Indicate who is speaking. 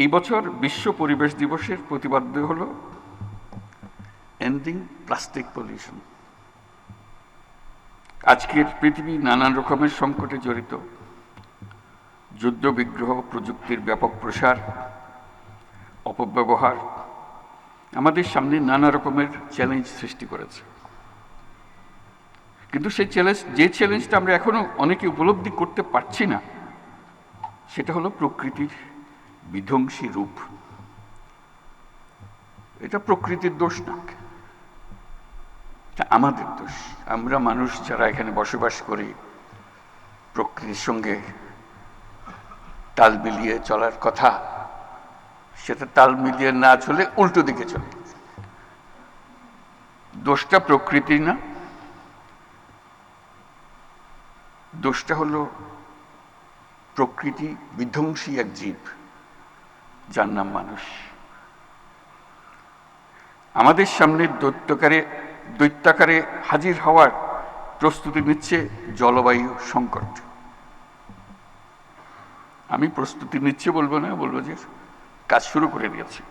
Speaker 1: এই বছর বিশ্ব পরিবেশ দিবসের প্রতিপাদ্য হল এন্ডিং প্লাস্টিক পলিউশন। আজকের পৃথিবী নানান রকমের সংকটে জড়িত। যুদ্ধ বিগ্রহ, প্রযুক্তির ব্যাপক প্রসার, অপব্যবহার আমাদের সামনে নানা রকমের চ্যালেঞ্জ সৃষ্টি করেছে। কিন্তু সেই চ্যালেঞ্জটা আমরা এখনো অনেকে উপলব্ধি করতে পারছি না, সেটা হলো প্রকৃতির বিধ্বংসী রূপ। এটা প্রকৃতির দোষ না, এটা আমাদের দোষ। আমরা মানুষ যারা এখানে বসবাস করি, প্রকৃতির সঙ্গে তাল মিলিয়ে চলার কথা, সেটা তাল মিলিয়ে না চলে উল্টো দিকে চলে। দোষটা প্রকৃতির না, দোষটা হলো প্রকৃতি বিধ্বংসী এক জীব যার নাম মানুষ। আমাদের সামনে দৈত্যাকারে হাজির হওয়ার প্রস্তুতি নিচ্ছে জলবায়ু সংকট। আমি প্রস্তুতি নিচ্ছে বলবো না, বলবো যে কাজ শুরু করে দিয়েছে।